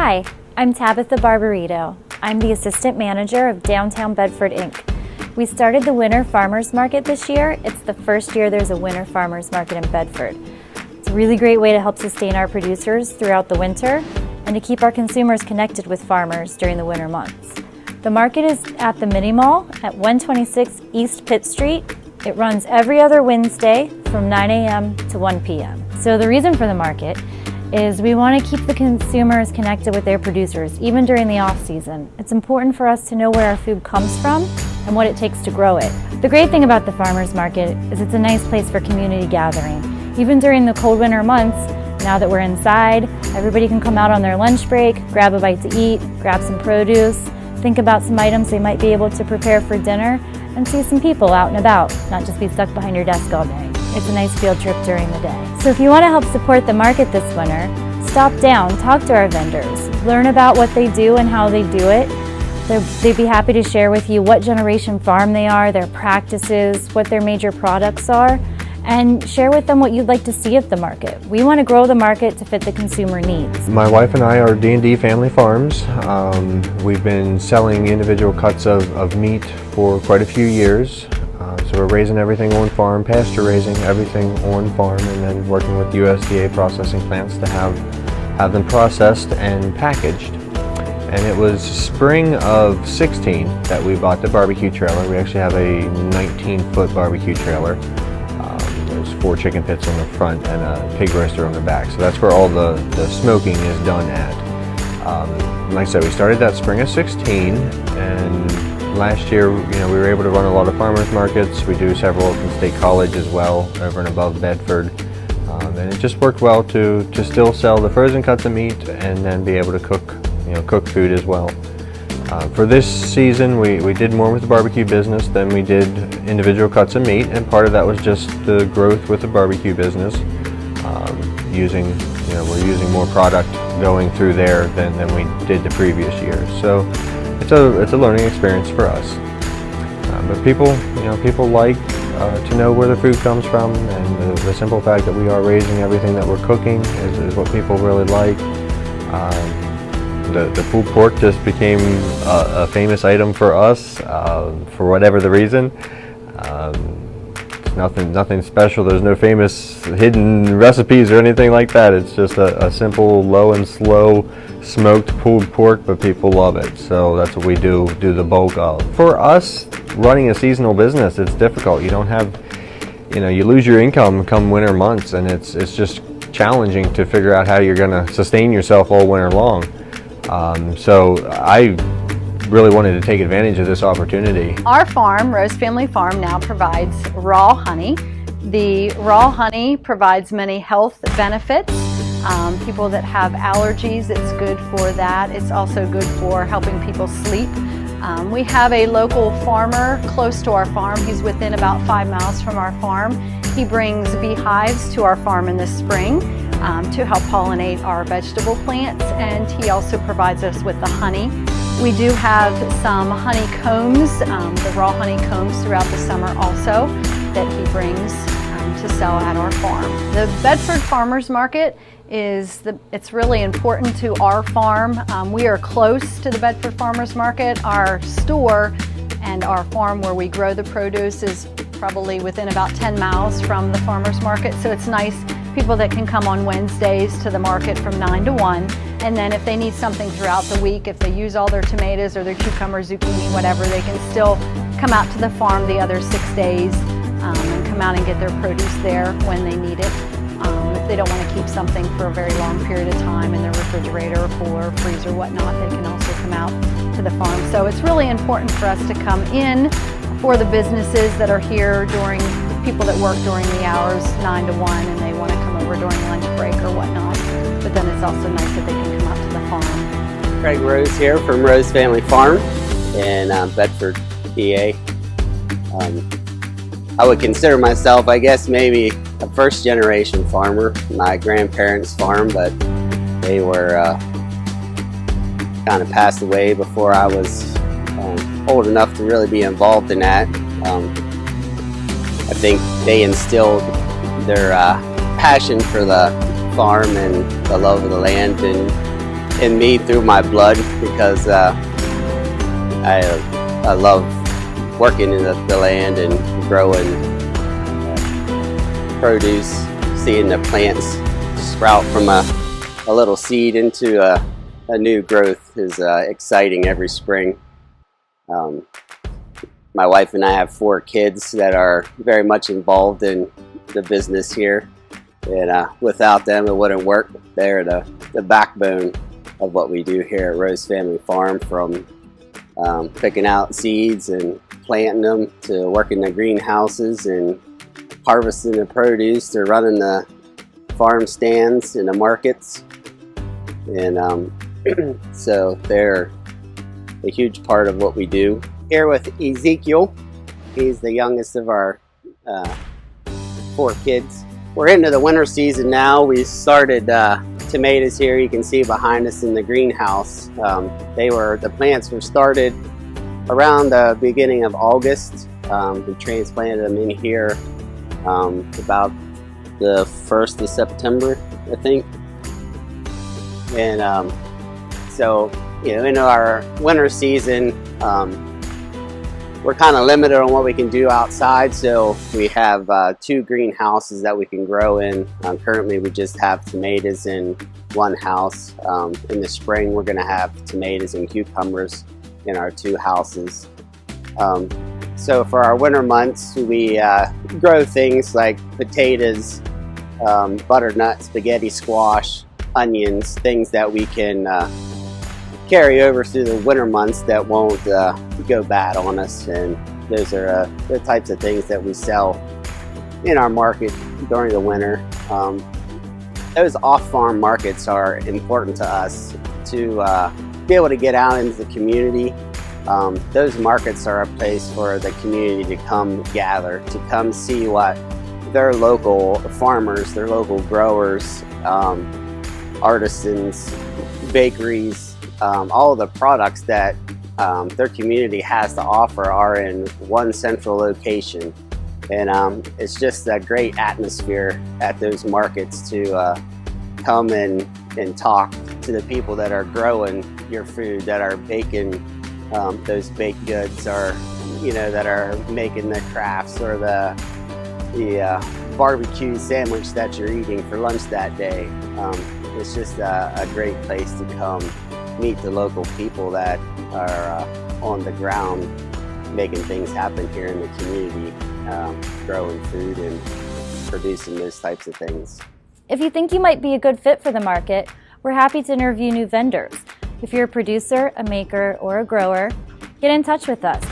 Hi, I'm Tabitha Barbarito. I'm the Assistant Manager of Downtown Bedford, Inc. We started the Winter Farmers Market this year. It's the first year there's a Winter Farmers Market in Bedford. It's a really great way to help sustain our producers throughout the winter and to keep our consumers connected with farmers during the winter months. The market is at the Mini Mall at 126 East Pitt Street. It runs every other Wednesday from 9 a.m. to 1 p.m. So the reason for the market is we want to keep the consumers connected with their producers, even during the off-season. It's important for us to know where our food comes from and what it takes to grow it. The great thing about the farmers market is it's a nice place for community gathering. Even during the cold winter months, now that we're inside, everybody can come out on their lunch break, grab a bite to eat, grab some produce, think about some items they might be able to prepare for dinner, and see some people out and about, not just be stuck behind your desk all day. It's a nice field trip during the day. So if you want to help support the market this winter, stop down, talk to our vendors, learn about what they do and how they do it. They'd be happy to share with you what generation farm they are, their practices, what their major products are, and share with them what you'd like to see at the market. We want to grow the market to fit the consumer needs. My wife and I are D&D Family Farms. We've been selling individual cuts of meat for quite a few years. So we're raising everything on farm, pasture raising everything on farm, and then working with USDA processing plants to have them processed and packaged. And it was spring of 16 that we bought the barbecue trailer. We actually have a 19-foot barbecue trailer. There's 4 chicken pits on the front and a pig roaster on the back. So that's where all the smoking is done at. Like I said, we started that spring of 16, and last year, we were able to run a lot of farmers markets. We do several in State College as well, over and above Bedford. And it just worked well to still sell the frozen cuts of meat and then be able to cook food as well. For this season, we did more with the barbecue business than we did individual cuts of meat, and part of that was just the growth with the barbecue business. We're using more product going through there than we did the previous year. So it's a learning experience for us. But people like to know where the food comes from, and the simple fact that we are raising everything that we're cooking is what people really like. The pulled pork just became a famous item for us for whatever the reason. Nothing special. There's no famous hidden recipes or anything like that. It's just a simple low and slow smoked pulled pork, but people love it. So that's what we do the bulk of. For us, running a seasonal business, it's difficult. You don't have, you lose your income come winter months, and it's just challenging to figure out how you're going to sustain yourself all winter long. So I really wanted to take advantage of this opportunity. Our farm, Rose Family Farm, now provides raw honey. The raw honey provides many health benefits. People that have allergies, it's good for that. It's also good for helping people sleep. We have a local farmer close to our farm. He's within about 5 miles from our farm. He brings beehives to our farm in the spring to help pollinate our vegetable plants, and he also provides us with the honey. We do have some honeycombs, the raw honeycombs throughout the summer also, that he brings to sell at our farm. The Bedford Farmers Market it's really important to our farm. We are close to the Bedford Farmers Market. Our store and our farm where we grow the produce is probably within about 10 miles from the farmers market, so it's nice. People that can come on Wednesdays to the market from 9 to 1, and then if they need something throughout the week, if they use all their tomatoes or their cucumbers, zucchini, whatever, they can still come out to the farm the other 6 days and come out and get their produce there when they need it. If they don't want to keep something for a very long period of time in their refrigerator or cooler, freezer, whatnot, they can also come out to the farm. So it's really important for us to come in for the businesses that are here people that work during the hours 9 to 1 and they want to come over during lunch break or whatnot. But then it's also nice that they can come out to the farm. Craig Rose here from Rose Family Farm in Bedford, PA. I would consider myself, I guess, maybe a first-generation farmer. My grandparents farmed, but they were kind of passed away before I was old enough to really be involved in that. I think they instilled their passion for the farm and the love of the land in me through my blood because I love working in the land and growing produce, seeing the plants sprout from a little seed into a new growth is exciting every spring. My wife and I have 4 kids that are very much involved in the business here, and without them it wouldn't work. They're the backbone of what we do here at Rose Family Farm, from picking out seeds and planting them to working the greenhouses and harvesting the produce to running the farm stands in the markets. And so they're a huge part of what we do. Here with Ezekiel, he's the youngest of our 4 kids. We're into the winter season now. We started tomatoes here. You can see behind us in the greenhouse. The plants were started around the beginning of August. We transplanted them in here about the 1st of September, I think. And so, in our winter season, we're kind of limited on what we can do outside, so we have 2 greenhouses that we can grow in. Currently we just have tomatoes in one house. In the spring we're going to have tomatoes and cucumbers in our 2 houses. So for our winter months we grow things like potatoes, butternut, spaghetti squash, onions, things that we can carry over through the winter months that won't go bad on us. And those are the types of things that we sell in our market during the winter. Those off-farm markets are important to us to be able to get out into the community. Those markets are a place for the community to come gather, to come see what their local farmers, their local growers, artisans, bakeries, all of the products that their community has to offer are in one central location. And it's just a great atmosphere at those markets to come and talk to the people that are growing your food, that are baking those baked goods, or that are making the crafts, or the barbecue sandwich that you're eating for lunch that day. It's just a great place to come meet the local people that are on the ground making things happen here in the community, growing food and producing those types of things. If you think you might be a good fit for the market, we're happy to interview new vendors. If you're a producer, a maker, or a grower, get in touch with us.